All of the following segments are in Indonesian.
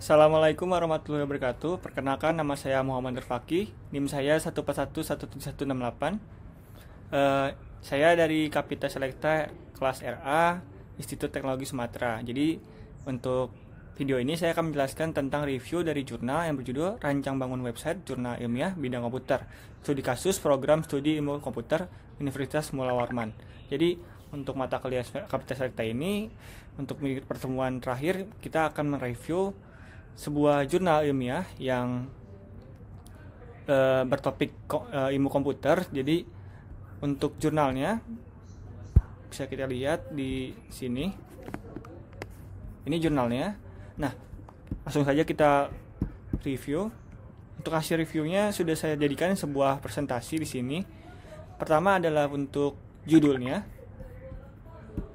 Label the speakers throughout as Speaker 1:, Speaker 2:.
Speaker 1: Assalamualaikum warahmatullahi wabarakatuh. Perkenalkan, nama saya Muhammad Rifaki. NIM saya 141 17168. Saya dari Kapita Selekta kelas RA Institut Teknologi Sumatera. Jadi untuk video ini saya akan menjelaskan tentang review dari jurnal yang berjudul Rancang Bangun Website Jurnal Ilmiah Bidang Komputer, Studi Kasus Program Studi Ilmu Komputer Universitas Mula Warman. Jadi untuk mata kuliah Kapita Selekta ini, untuk pertemuan terakhir kita akan mereview sebuah jurnal ilmiah yang bertopik ilmu komputer. Jadi untuk jurnalnya bisa kita lihat di sini. Ini jurnalnya. Nah, langsung saja kita review. Untuk hasil reviewnya sudah saya jadikan sebuah presentasi di sini. Pertama adalah untuk judulnya.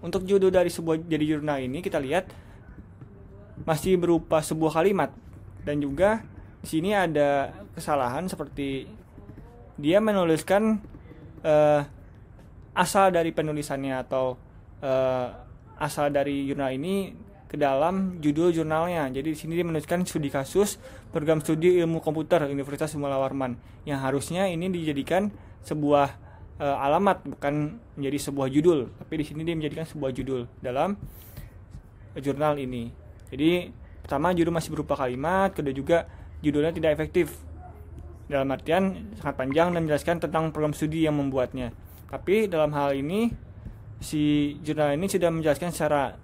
Speaker 1: Untuk judul dari jurnal ini kita lihat masih berupa sebuah kalimat, dan juga di sini ada kesalahan seperti dia menuliskan asal dari penulisannya atau asal dari jurnal ini ke dalam judul jurnalnya. Jadi di sini dia menuliskan studi kasus program studi ilmu komputer Universitas Mula Warman, yang harusnya ini dijadikan sebuah alamat, bukan menjadi sebuah judul, tapi di sini dia menjadikan sebuah judul dalam jurnal ini. Jadi pertama, judul masih berupa kalimat, kedua juga judulnya tidak efektif, dalam artian sangat panjang dan menjelaskan tentang program studi yang membuatnya. Tapi dalam hal ini si jurnal ini sudah menjelaskan secara,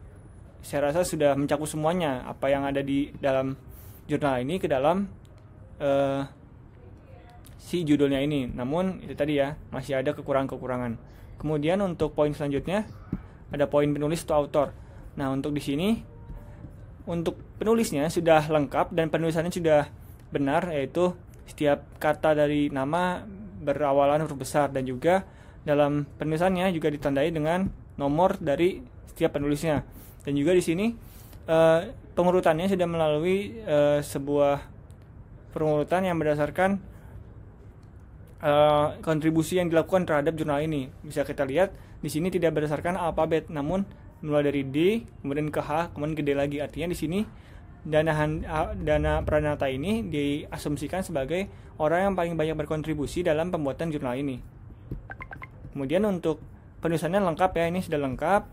Speaker 1: saya rasa sudah mencakup semuanya apa yang ada di dalam jurnal ini ke dalam si judulnya ini. Namun itu tadi ya, masih ada kekurangan-kekurangan. Kemudian untuk poin selanjutnya ada poin penulis atau author. Nah, untuk di sini untuk penulisnya sudah lengkap dan penulisannya sudah benar, yaitu setiap kata dari nama berawalan huruf besar, dan juga dalam penulisannya juga ditandai dengan nomor dari setiap penulisnya. Dan juga di sini pengurutannya sudah melalui sebuah pengurutan yang berdasarkan kontribusi yang dilakukan terhadap jurnal ini. Bisa kita lihat di sini tidak berdasarkan alfabet, namun mulai dari D, kemudian ke H, kemudian ke D lagi. Artinya di sini Dana Pranata ini diasumsikan sebagai orang yang paling banyak berkontribusi dalam pembuatan jurnal ini. Kemudian untuk penulisannya lengkap ya, ini sudah lengkap.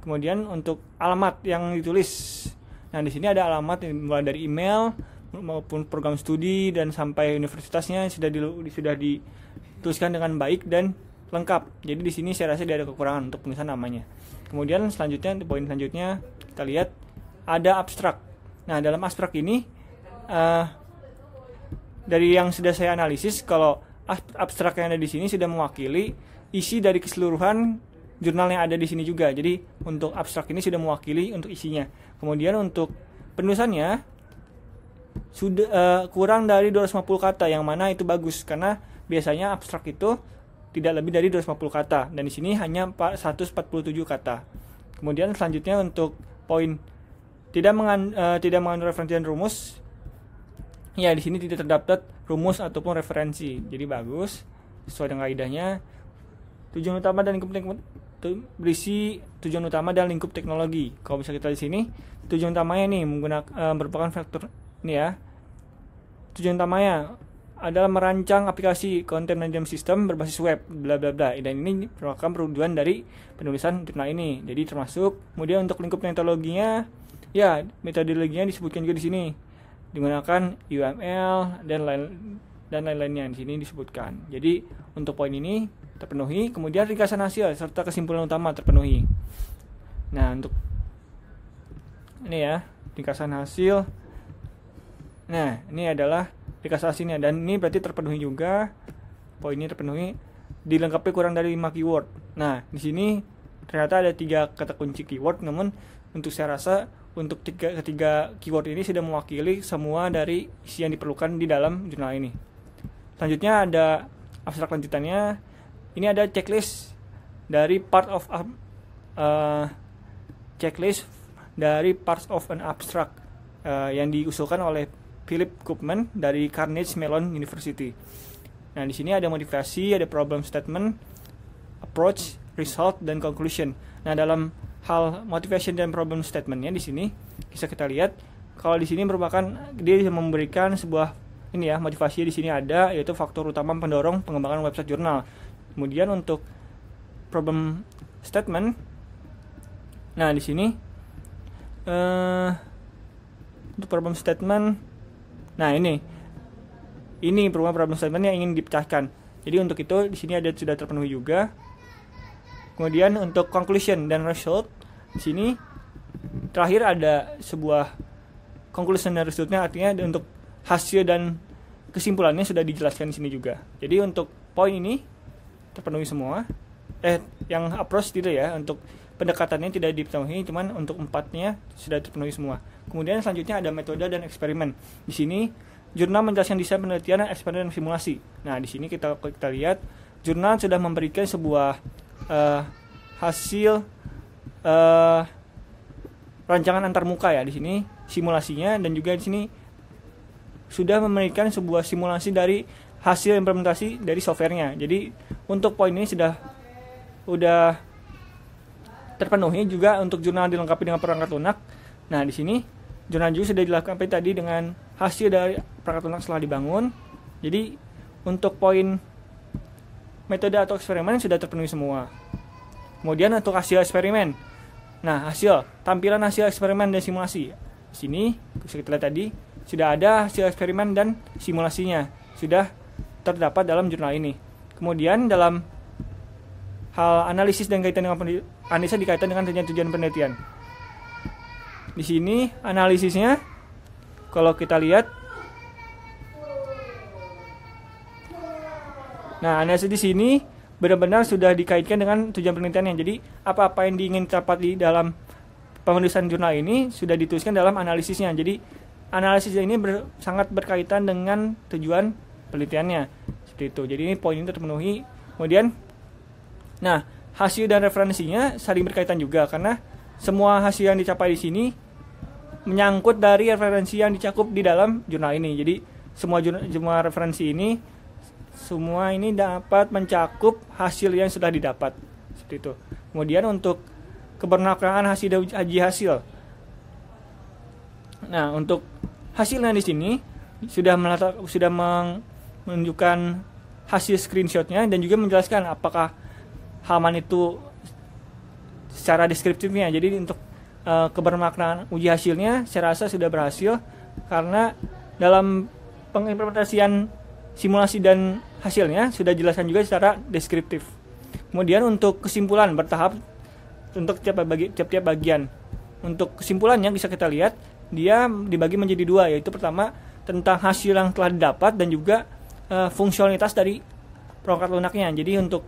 Speaker 1: Kemudian untuk alamat yang ditulis, nah di sini ada alamat mulai dari email maupun program studi dan sampai universitasnya sudah dituliskan dengan baik dan lengkap. Jadi di sini saya rasa tidak ada kekurangan untuk penulisan namanya. Kemudian selanjutnya, poin selanjutnya kita lihat ada abstrak. Nah, dalam abstrak ini dari yang sudah saya analisis, kalau abstrak yang ada di sini sudah mewakili isi dari keseluruhan jurnal yang ada di sini juga. Jadi untuk abstrak ini sudah mewakili untuk isinya. Kemudian untuk penulisannya sudah kurang dari 250 kata, yang mana itu bagus karena biasanya abstrak itu tidak lebih dari 250 kata, dan di sini hanya 147 kata. Kemudian selanjutnya untuk poin tidak mengandung referensi dan rumus. Ya, di sini tidak terdapat rumus ataupun referensi. Jadi bagus, sesuai dengan kaidahnya. Tujuan utama dan lingkup berisi tujuan utama dan lingkup teknologi. Kalau bisa kita di sini, tujuan utamanya nih merupakan faktor ini ya. Tujuan utamanya adalah merancang aplikasi konten management system berbasis web, bla bla bla. Dan ini merupakan perujukan dari penulisan jurnal ini. Jadi termasuk. Kemudian untuk lingkup metodologinya, ya metodologinya disebutkan juga di sini, digunakan UML dan lain-lainnya di sini disebutkan. Jadi untuk poin ini terpenuhi. Kemudian ringkasan hasil serta kesimpulan utama terpenuhi. Nah, untuk ini ya, ringkasan hasil. Nah, ini adalah ringkasan hasilnya, dan ini berarti terpenuhi juga. Poin ini terpenuhi, dilengkapi kurang dari 5 keyword. Nah, di sini ternyata ada 3 kata kunci keyword, namun untuk saya rasa untuk ketiga keyword ini sudah mewakili semua dari isi yang diperlukan di dalam jurnal ini. Selanjutnya ada abstrak lanjutannya. Ini ada checklist dari parts of an abstract yang diusulkan oleh Philip Koopman dari Carnegie Mellon University. Nah, di sini ada motivasi, ada problem statement, approach, result, dan conclusion. Nah, dalam hal motivation dan problem statementnya di sini bisa kita lihat kalau di sini merupakan dia memberikan sebuah ini ya, motivasi di sini ada, yaitu faktor utama pendorong pengembangan website jurnal. Kemudian untuk problem statement, nah di sini untuk problem statement, nah ini problem statement yang ingin dipecahkan. Jadi untuk itu di sini ada sudah terpenuhi juga. Kemudian untuk conclusion dan result, di sini terakhir ada sebuah conclusion dan resultnya, artinya untuk hasil dan kesimpulannya sudah dijelaskan di sini juga. Jadi untuk poin ini terpenuhi semua. Yang approach tidak ya, untuk pendekatannya tidak dipenuhi, cuman untuk 4-nya sudah terpenuhi semua. Kemudian selanjutnya ada metode dan eksperimen. Di sini jurnal menjelaskan desain penelitian, eksperimen, dan simulasi. Nah, di sini kita lihat jurnal sudah memberikan sebuah hasil rancangan antarmuka ya di sini simulasinya, dan juga di sini sudah memberikan sebuah simulasi dari hasil implementasi dari softwarenya. Jadi untuk poin ini sudah terpenuhi juga. Untuk jurnal dilengkapi dengan perangkat lunak. Nah, di sini jurnal juga sudah dilengkapi tadi dengan hasil dari perangkat lunak setelah dibangun. Jadi untuk poin metode atau eksperimen sudah terpenuhi semua. Kemudian untuk hasil eksperimen. Nah, tampilan hasil eksperimen dan simulasi. Di sini kita lihat tadi sudah ada hasil eksperimen dan simulasinya sudah terdapat dalam jurnal ini. Kemudian dalam hal analisis dan kaitan dengan analisa dikaitkan dengan tujuan penelitian. Di sini analisisnya kalau kita lihat, nah analisis di sini benar-benar sudah dikaitkan dengan tujuan penelitiannya. Jadi apa-apa yang diingin dapat di dalam penulisan jurnal ini sudah dituliskan dalam analisisnya. Jadi analisis ini sangat berkaitan dengan tujuan penelitiannya. Seperti itu. Jadi ini poin ini terpenuhi. Kemudian, nah hasil dan referensinya saling berkaitan juga, karena semua hasil yang dicapai di sini menyangkut dari referensi yang dicakup di dalam jurnal ini. Jadi semua referensi ini semua ini dapat mencakup hasil yang sudah didapat. Seperti itu. Kemudian untuk kebermanfaatan hasil dan uji hasil. Nah, untuk hasilnya di sini sudah menunjukkan hasil screenshotnya dan juga menjelaskan apakah halaman itu secara deskriptifnya. Jadi untuk kebermaknaan uji hasilnya saya rasa sudah berhasil, karena dalam pengimplementasian simulasi dan hasilnya sudah dijelaskan juga secara deskriptif. Kemudian untuk kesimpulan bertahap untuk tiap-tiap bagian. Untuk kesimpulannya bisa kita lihat dia dibagi menjadi dua, yaitu pertama tentang hasil yang telah didapat dan juga fungsionalitas dari perangkat lunaknya. Jadi untuk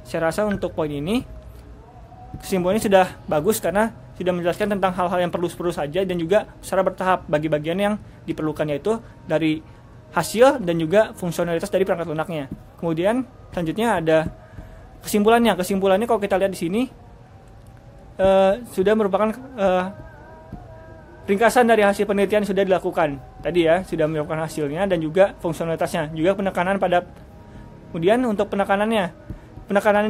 Speaker 1: saya rasa untuk poin ini kesimpulannya sudah bagus, karena sudah menjelaskan tentang hal-hal yang perlu saja dan juga secara bertahap bagi bagian yang diperlukan, yaitu dari hasil dan juga fungsionalitas dari perangkat lunaknya. Kemudian selanjutnya ada kesimpulannya. Kesimpulannya kalau kita lihat di sini sudah merupakan ringkasan dari hasil penelitian sudah dilakukan tadi ya, sudah melakukan hasilnya dan juga fungsionalitasnya, juga penekanan pada. Kemudian untuk penekanan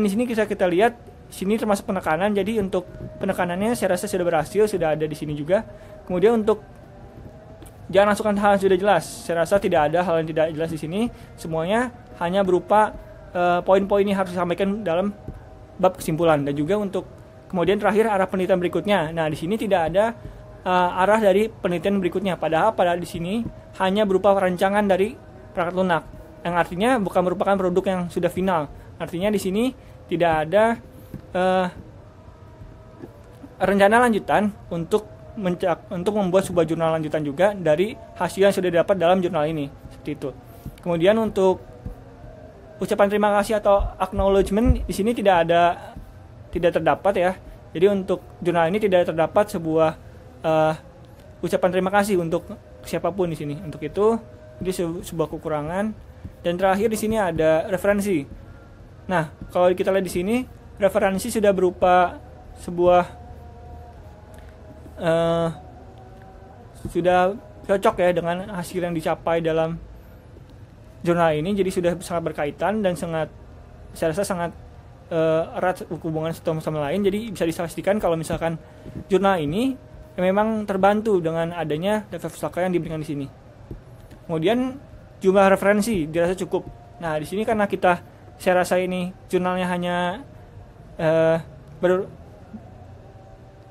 Speaker 1: di sini bisa kita lihat sini termasuk penekanan. Jadi untuk penekanannya saya rasa sudah berhasil, sudah ada di sini juga. Kemudian untuk jangan langsungkan hal yang sudah jelas, saya rasa tidak ada hal yang tidak jelas di sini. Semuanya hanya berupa poin-poin ini harus disampaikan dalam bab kesimpulan. Dan juga untuk kemudian terakhir arah penelitian berikutnya. Nah, di sini tidak ada arah dari penelitian berikutnya. Padahal di sini hanya berupa rancangan dari perangkat lunak, yang artinya bukan merupakan produk yang sudah final. Artinya di sini tidak ada rencana lanjutan untuk membuat sebuah jurnal lanjutan juga dari hasil yang sudah didapat dalam jurnal ini. Seperti itu. Kemudian untuk ucapan terima kasih atau acknowledgement di sini tidak terdapat ya. Jadi untuk jurnal ini tidak terdapat sebuah ucapan terima kasih untuk siapapun di sini. Untuk itu sebuah kekurangan. Dan terakhir di sini ada referensi. Nah, kalau kita lihat di sini referensi sudah berupa sebuah sudah cocok ya dengan hasil yang dicapai dalam jurnal ini. Jadi sudah sangat berkaitan dan saya rasa sangat erat hubungan satu sama lain. Jadi bisa dipastikan kalau misalkan jurnal ini memang terbantu dengan adanya data pustaka yang diberikan di sini. Kemudian jumlah referensi dirasa cukup. Nah, di sini karena saya rasa ini jurnalnya hanya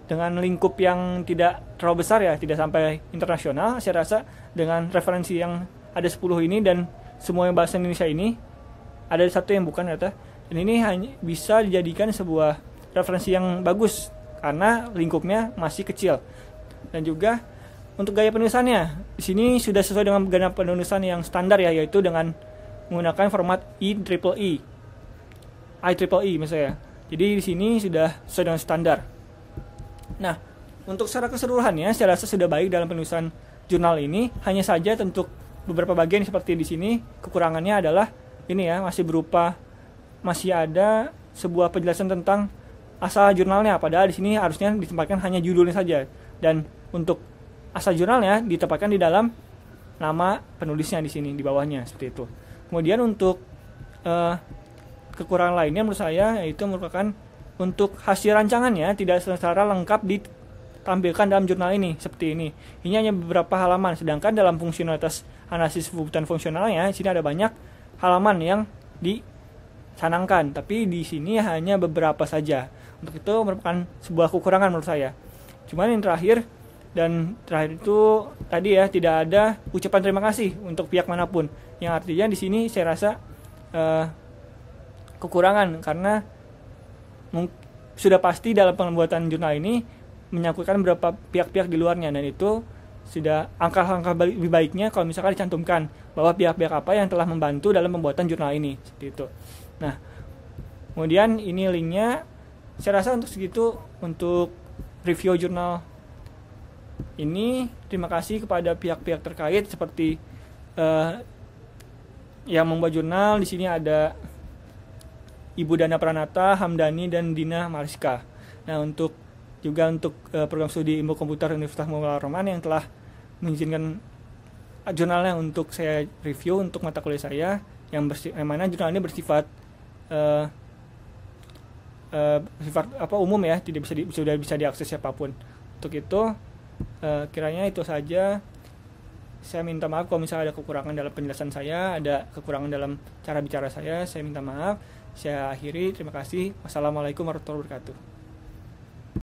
Speaker 1: dengan lingkup yang tidak terlalu besar ya, tidak sampai internasional. Saya rasa dengan referensi yang ada 10 ini dan semua yang bahasa Indonesia ini, ada satu yang bukan ternyata, dan ini hanya bisa dijadikan sebuah referensi yang bagus karena lingkupnya masih kecil. Dan juga untuk gaya penulisannya, di sini sudah sesuai dengan gaya penulisan yang standar ya, yaitu dengan menggunakan format IEEE misalnya. Jadi di sini sudah sesuai dengan standar. Nah, untuk secara keseluruhannya saya rasa sudah baik dalam penulisan jurnal ini. Hanya saja untuk beberapa bagian seperti di sini kekurangannya adalah ini ya, masih ada sebuah penjelasan tentang asal jurnalnya, padahal di sini harusnya ditempatkan hanya judulnya saja, dan untuk asal jurnalnya ditempatkan di dalam nama penulisnya di sini di bawahnya seperti itu. Kemudian untuk kekurangan lainnya menurut saya yaitu merupakan untuk hasil rancangannya tidak secara lengkap ditampilkan dalam jurnal ini seperti ini. Ini hanya beberapa halaman, sedangkan dalam fungsionalitas analisis kebutuhan fungsionalnya di sini ada banyak halaman yang dicanangkan, tapi di sini hanya beberapa saja. Untuk itu merupakan sebuah kekurangan menurut saya. Cuman yang terakhir itu tadi ya, tidak ada ucapan terima kasih untuk pihak manapun. Yang artinya di sini saya rasa kekurangan karena sudah pasti dalam pembuatan jurnal ini menyangkutkan beberapa pihak-pihak di luarnya, dan itu sudah angka-angka lebih baiknya kalau misalkan dicantumkan bahwa pihak-pihak apa yang telah membantu dalam pembuatan jurnal ini seperti itu. Nah, kemudian ini linknya. Saya rasa untuk segitu untuk review jurnal ini. Terima kasih kepada pihak-pihak terkait seperti yang membuat jurnal. Di sini ada Ibu Dana Pranata, Hamdani, dan Dina Mariska. Nah, untuk program studi ilmu komputer Universitas Muhammad Al-Rahman yang telah mengizinkan jurnalnya untuk saya review untuk mata kuliah saya, yang mana jurnal ini bersifat umum ya, sudah bisa diakses siapapun. Untuk itu kiranya itu saja. Saya minta maaf kalau misalnya ada kekurangan dalam penjelasan saya, ada kekurangan dalam cara bicara saya minta maaf. Saya akhiri, terima kasih. Wassalamualaikum warahmatullahi wabarakatuh.